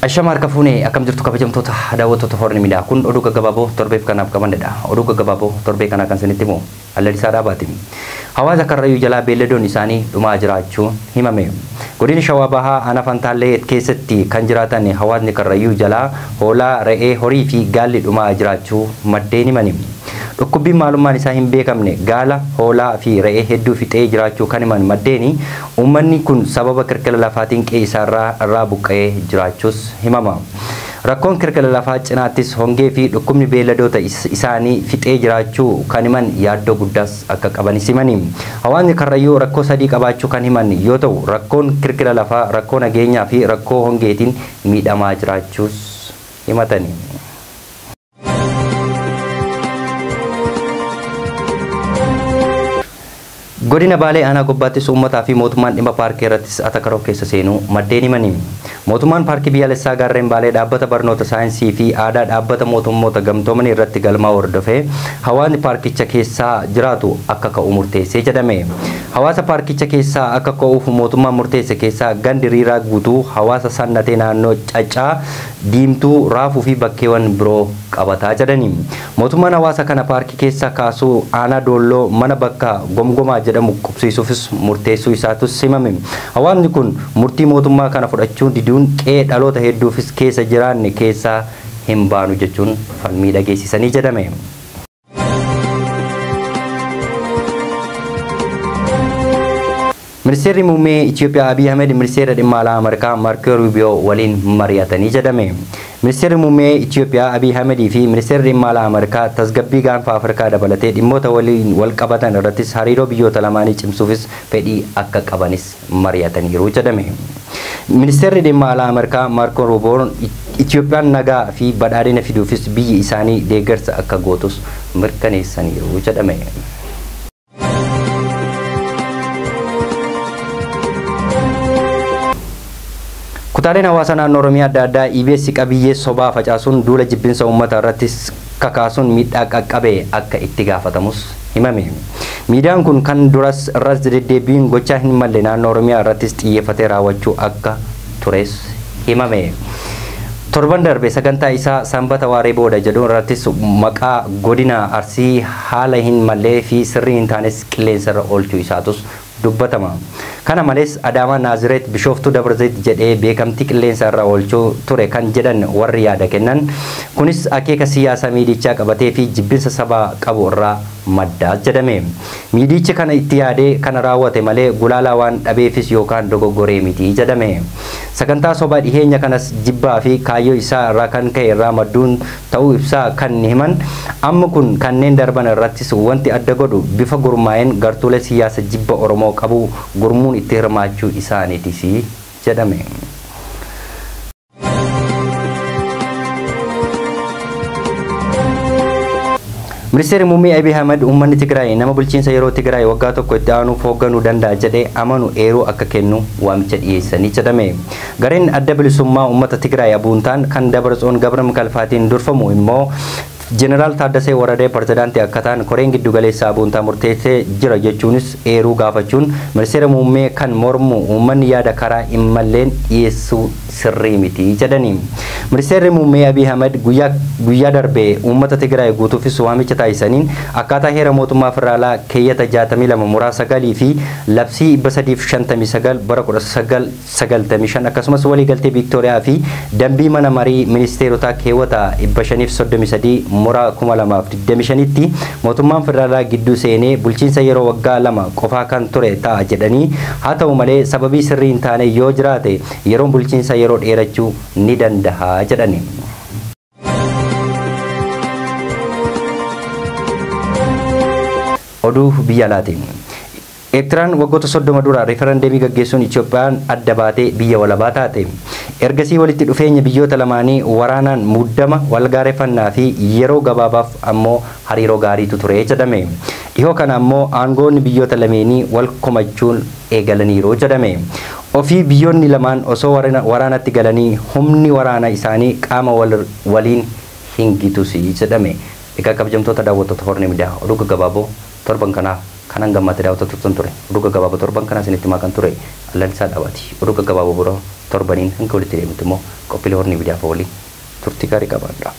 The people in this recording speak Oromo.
Ashamar kafune akam jirtu kabajamtoota daawwattoota horni miidhaa kun oduu gaggabaaboo torbeef kanaaf qabannedha. Oduu gaggabaaboo torbee kana kan isinitti himu Allalisaa Dhaabaati. Hawaasa Karrayyuu jalaa beelladoonni isaanii dhumaa jiraachuu himame. Godina Shawaa Bahaa Aanaa Fantaallee keessatti kan jiraatan hawaasni Karrayyuu jalaa hoolaa, re'ee, horii fi gaalli dhumaa jiraachuu maddeen himani. Dhukkubbiin maalummaan isaa hin beekamne gaala, hoolaa fi re'ee hedduu fixee jiraachuu kan himan maddeeni uummanni kun sababa kirkira lafaatiin qe'ee isaarraa buqqa'ee jiraachuus himama. Rakkoon kirkira lafaa cinaattis hongee fi dhukkubni beelladoota isaanii fixee jiraachuu kan himan yaaddoo guddaas akka qabanis himani. Hawaasni Karrayyuu rakkoo sadii qabaachuu kan himan yoo ta'u rakkoon kirkira lafaa, rakkoo nageenyaa fi rakkoo hongeetiin miidhamaa jiraachuus himatani. Godina Baalee Aanaa Gobbaattis uummataa fi mootummaan dhimma paarkii irrattis atakaroo keessa seenuu maddeen himani. Mootummaan paarkii biyyaalessaa gaarreen Baalee dhaabbata barnoota saayinsii fi aadaa dhaabbata mootummoota gamtoomanii irratti galmaa hordofee hawaasni paarkicha keessaa jiraatu akka ka'u murteessee jedhame. Hawaasa paarkicha keessaa akka ka'uuf mootummaan murteesse keessaa gandi riiraa guutuu, hawaasa sannatee naannoo Caccaa, Diimtuu, Raafuu fi bakkeewwan biroo qabataa jedhani. Mootummaan hawaasa kana paarkii keessaa kaasuu aanaa Doolloo mana bakka Gomgomaa jedhamu qubsiisuufis murteessuu isaatus himame. Hawaasni kun murtii mootummaa kana fudhachuu diduun qe'ee dhaloota hedduufis keessa jiraanne keessaa hin baanu jechuun falmii dhageessisanii jedhame. Ministeerri muummee Itoophiyaa Abiy Ahmed ministeera dhimma alaa Ameerikaa Marco Rubio waliin mari'atanii jedhame. Ministeerri muummee Itoophiyaa Abiy Ahmed fi ministeerri dhimma alaa Ameerikaa tasgabbii gaanfa Afrikaa dabalatee dhimmoota waliin wal qabatan irrattis hariiroo biyyoota lamaanii cimsuufis fedhii akka qabanis mari'ataniiru jedhame. Ministeerri dhimma alaa Ameerikaa Marco Rubio Itoophiyaan nagaa fi badhaadhina fiduufis biyyi isaanii deeggarsa akka gootus mirkaneessaniiru jedhame. Kutaaleen hawaasa naannoo Oromiyaa adda addaa EBS qabiyyee sobaa facaasuun duula jibbinsa uummata irrattis kakaasuun miidhaa qaqqabe akka itti gaafatamus himame. Miidiyaan kun kan duras irras deddeebiin gochaa hin malle naannoo Oromiyaa irrattis xiyyeeffatee raawwachuu akka tures himame. Torban darbe sagantaa isaa sanbata waaree booda jedhuun irrattis maqaa godina Arsii haala hin mallee fi sirrii hin taanes qilleensa irra oolchuu isaatus dubbatama. Kana malees Adaamaa Naazireet Bishooftuu Dabrazayit jedhee beekamtii qilleensa irra oolchuu ture kan jedhan warri yaada kennan kunis akeeka siyaasa miidichaa qabatee fi jibbinsa sabaa qabu irraa maddaa jedhame. Miidichi kana itti yaadee kana raawwate malee gulaalaa waan dhabeefis yookaan dogoggoree miti jedhame. Sagantaa sobaa dhiheenya kanas jibbaa fi kaayyoo isaa irraa kan ka'e irraa madduun ta'uu ibsaa kan himan amma kun kanneen darban irrattis wanti adda godhu bifa gurmaa'een gartuulee siyaasa jibba Oromoo qabu gurmuun itti hirmaachuu isaaniitis jedhame. Ministeerri muummee Abiy Ahmed uummanni Tigraay nama bulchiinsa yeroo Tigraay waggaa tokko itti aanuuf hoogganuu danda'a jedhee amanu eeruu akka kennu waamicha dhiyeessanii jedhame. Gareen adda bilisummaa uummata Tigraay abuuntaan kan Dabrasoon Gabra Mikalfaatiin durfamu immoo Jeneraal Taaddasee Waradee pirezidaantii akka ta'an koreen giddu galeessaa abuuntaa murteessee jira jechuunis eeruu gaafachuun ministeera muummee kan mormu uummanni yaada karaa hin malleen dhiyeessuu sirrii miti jedhani. Ministeerri muummee Abiy Ahmed guyyaa darbee uummata Tigraay guutuufis waamicha taasisaniin akkaataa heera mootummaa federaalaa keeyyata 62 muraasa galii fi labsii 359 bara 1995 akkasumas waliigaltee Viiktooriyaa fi dambii mana marii ministeerotaa keewwata 533 muraa 2025tti mootummaan federaalaa gidduu seenee bulchiinsa yeroo waggaa 2 qofaa kan ture ta'a jedhanii haa ta'u malee sababii sirrii hin taane yoo jiraate yeroon bulchiinsa yeroo dheerachuu ni danda'a jedhani. Oduu biyya alaatiin. Eertiraan waggoota 30 dura referendemii gaggeessuun Itoophiyaan adda baatee biyya walabaa taate. Ergasii walitti dhufeenya biyyoota lamaanii waraanaan muddama walgaareffannaa fi yeroo gabaabaaf ammoo hariiroo gaariitu ture jedhame. Dhihoo kana ammoo aangoonni biyyoota lameenii wal komachuun eegalaniiru jedhame. Ofii biyyoonni lamaan osoo waraanatti galanii humni waraana isaanii qaama waliin hin gitusi jedhame. Egaa kabajamtoota daawwattoota horni miidiyaa oduu gaggabaaboo torban kanaaf kanan gammaatti daawwata turtan ture. Oduu gaggabaaboo torban kana isinitti himaa kan ture Alalisaa Dhabaati. Oduu gaggabaaboo biroo torbaniin hanga walitti deemutti immoo qophiilee hornii miidiyaa waliin turtii gaarii qabaadha.